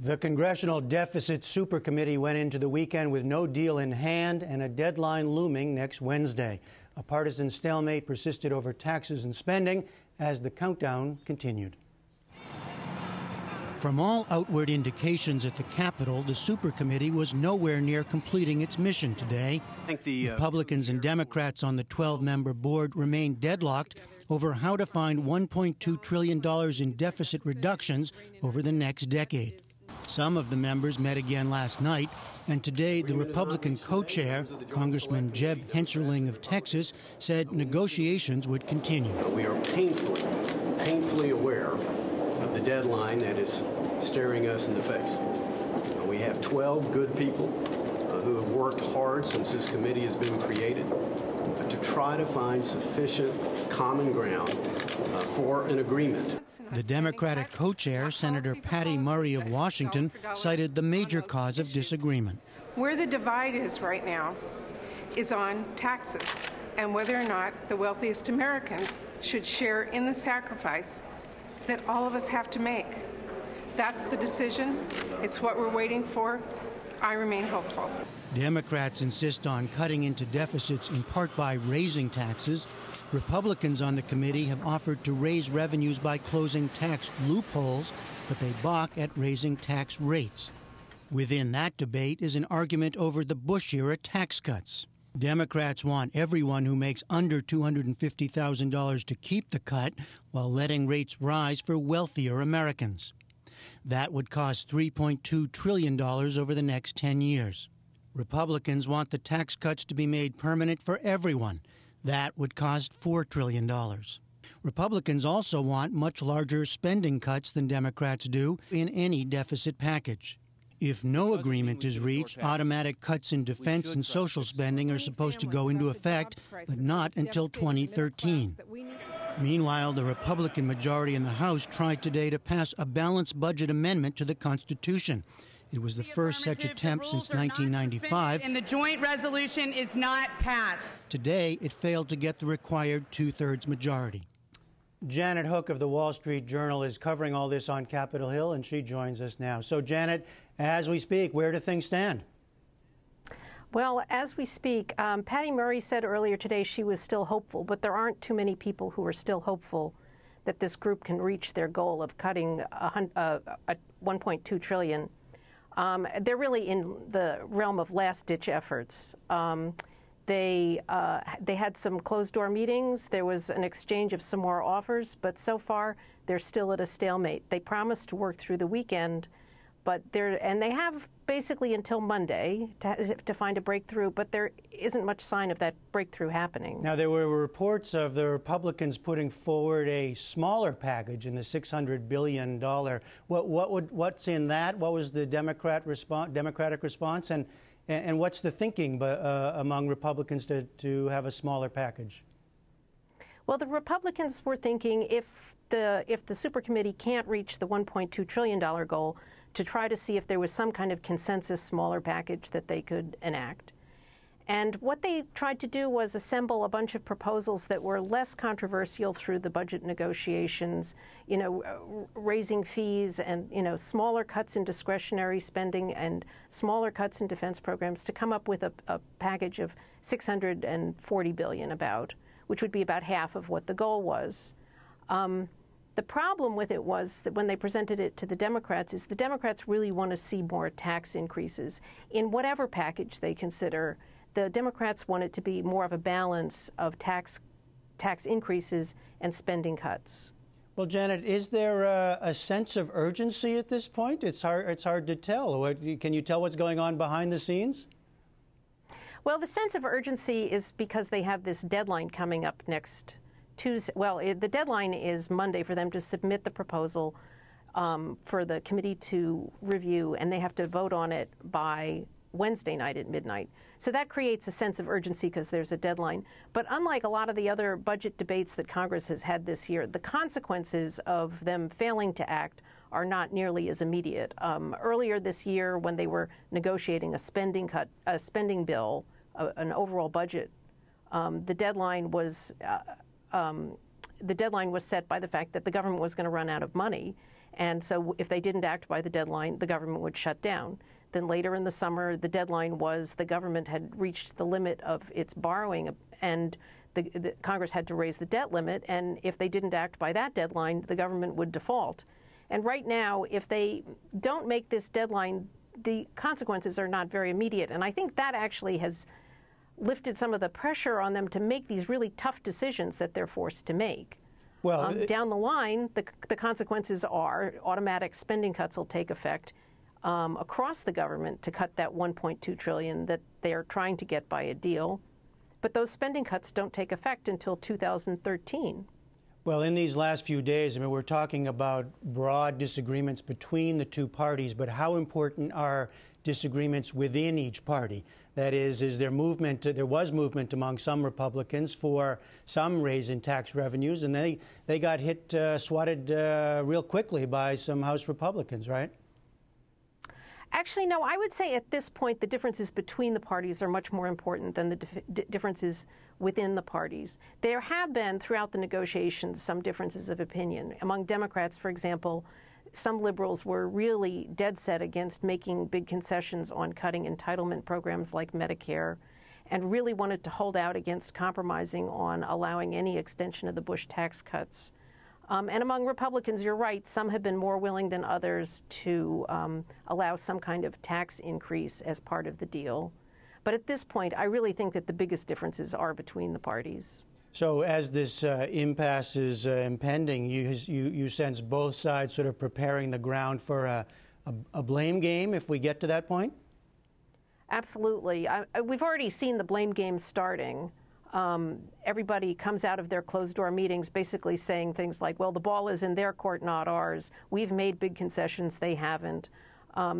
The Congressional Deficit Supercommittee went into the weekend with no deal in hand and a deadline looming next Wednesday. A partisan stalemate persisted over taxes and spending as the countdown continued. From all outward indications at the Capitol, the Supercommittee was nowhere near completing its mission today. Republicans and Democrats on the 12-member board remain deadlocked over how to find $1.2 trillion in deficit reductions over the next decade. Some of the members met again last night, and today the Republican co-chair, Congressman Jeb Hensarling of Texas, said negotiations would continue. We are painfully aware of the deadline that is staring us in the face. We have 12 good people who have worked hard since this committee has been created to try to find sufficient common ground for an agreement. The Democratic co-chair, Senator Patty Murray of Washington, cited the major cause of disagreement. Where the divide is right now is on taxes and whether or not the wealthiest Americans should share in the sacrifice that all of us have to make. That's the decision. It's what we're waiting for. I remain hopeful. Democrats insist on cutting into deficits in part by raising taxes. Republicans on the committee have offered to raise revenues by closing tax loopholes, but they balk at raising tax rates. Within that debate is an argument over the Bush-era tax cuts. Democrats want everyone who makes under $250,000 to keep the cut while letting rates rise for wealthier Americans. That would cost $3.2 trillion over the next 10 years. Republicans want the tax cuts to be made permanent for everyone. That would cost $4 trillion. Republicans also want much larger spending cuts than Democrats do in any deficit package. If no agreement is reached, automatic cuts in defense and social spending are supposed to go into effect, but not until 2013. Meanwhile, the Republican majority in the House tried today to pass a balanced budget amendment to the Constitution. It was the first such attempt since 1995. And the joint resolution is not passed. Today, it failed to get the required two-thirds majority. Janet Hook of the Wall Street Journal is covering all this on Capitol Hill, and she joins us now. So, Janet, as we speak, where do things stand? Well, as we speak, Patty Murray said earlier today she was still hopeful, but there aren't too many people who are still hopeful that this group can reach their goal of cutting $1.2 trillion. They're really in the realm of last-ditch efforts. They had some closed-door meetings. There was an exchange of some more offers, but so far they're still at a stalemate. They promised to work through the weekend, but they have basically until Monday to find a breakthrough, but there isn't much sign of that breakthrough happening. Now, there were reports of the Republicans putting forward a smaller package in the $600 billion. What's in that? What was the Democratic response? And what's the thinking among Republicans to have a smaller package? Well, the Republicans were thinking if the Supercommittee can't reach the $1.2 trillion goal, to try to see if there was some kind of consensus smaller package that they could enact. And what they tried to do was assemble a bunch of proposals that were less controversial through the budget negotiations, raising fees and, smaller cuts in discretionary spending and smaller cuts in defense programs to come up with a package of $640 billion which would be about half of what the goal was. The problem with it was that when they presented it to the Democrats is the Democrats really want to see more tax increases. In whatever package they consider, the Democrats want it to be more of a balance of tax increases and spending cuts. Well, Janet, is there a sense of urgency at this point? It's hard to tell. Can you tell what's going on behind the scenes? Well, the sense of urgency is because they have this deadline coming up next Tuesday. Well, the deadline is Monday for them to submit the proposal for the committee to review, and they have to vote on it by Wednesday night at midnight. So that creates a sense of urgency because there's a deadline. But unlike a lot of the other budget debates that Congress has had this year, the consequences of them failing to act are not nearly as immediate. Earlier this year, when they were negotiating a spending bill, an overall budget, the deadline was set by the fact that the government was going to run out of money. And so if they didn't act by the deadline, the government would shut down. Then later in the summer, the deadline was the government had reached the limit of its borrowing, and the Congress had to raise the debt limit. And if they didn't act by that deadline, the government would default. And right now, if they don't make this deadline, the consequences are not very immediate. And I think that actually has lifted some of the pressure on them to make these really tough decisions that they're forced to make. Well, down the line, the consequences are automatic spending cuts will take effect across the government to cut that $1.2 trillion that they are trying to get by a deal. But those spending cuts don't take effect until 2013. Well, in these last few days, I mean, we're talking about broad disagreements between the two parties, but how important are disagreements within each party? That is there movement? There was movement among some Republicans for some raise in tax revenues, and they got swatted real quickly by some House Republicans, right? Actually, no, I would say at this point the differences between the parties are much more important than the differences within the parties. There have been, throughout the negotiations, some differences of opinion. Among Democrats, for example, some liberals were really dead set against making big concessions on cutting entitlement programs like Medicare, and really wanted to hold out against compromising on allowing any extension of the Bush tax cuts. And among Republicans, you're right, some have been more willing than others to allow some kind of tax increase as part of the deal. But at this point, I really think that the biggest differences are between the parties. So as this impasse is impending, you sense both sides sort of preparing the ground for a blame game if we get to that point? Absolutely. We've already seen the blame game starting. Everybody comes out of their closed-door meetings basically saying things like, well, the ball is in their court, not ours. We've made big concessions. They haven't.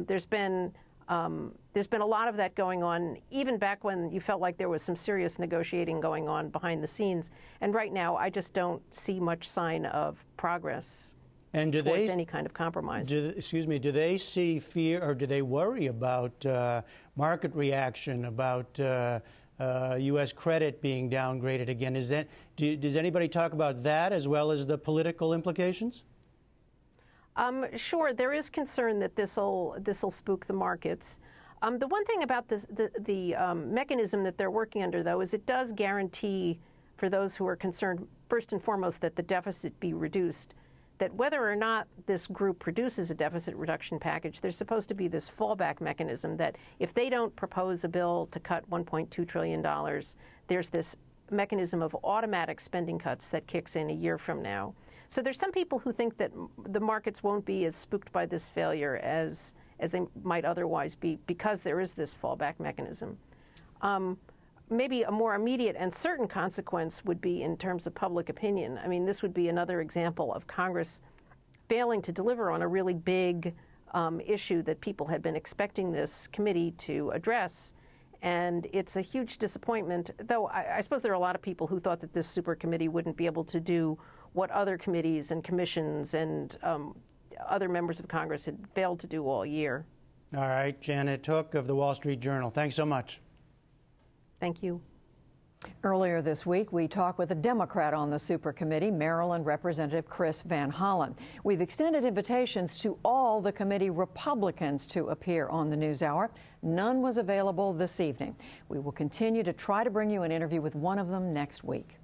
There's been a lot of that going on, even back when you felt like there was some serious negotiating going on behind the scenes. And right now, I just don't see much sign of progress towards any kind of compromise. Do they see fear, or do they worry about market reaction, about U.S. credit being downgraded again? Does anybody talk about that as well as the political implications? Sure, there is concern that this'll spook the markets. The one thing about the mechanism that they're working under, though, is it does guarantee for those who are concerned, first and foremost, that the deficit be reduced. That whether or not this group produces a deficit reduction package, there's supposed to be this fallback mechanism that if they don't propose a bill to cut $1.2 trillion, there's this mechanism of automatic spending cuts that kicks in a year from now. So there's some people who think that the markets won't be as spooked by this failure as they might otherwise be because there is this fallback mechanism. Maybe a more immediate and certain consequence would be in terms of public opinion. I mean, this would be another example of Congress failing to deliver on a really big issue that people had been expecting this committee to address. And it's a huge disappointment, though I suppose there are a lot of people who thought that this super committee wouldn't be able to do what other committees and commissions and other members of Congress had failed to do all year. All right, Janet Hook of the Wall Street Journal. Thanks so much. Thank you. Earlier this week, we talked with a Democrat on the super committee, Maryland Representative Chris Van Hollen. We've extended invitations to all the committee Republicans to appear on the NewsHour. None was available this evening. We will continue to try to bring you an interview with one of them next week.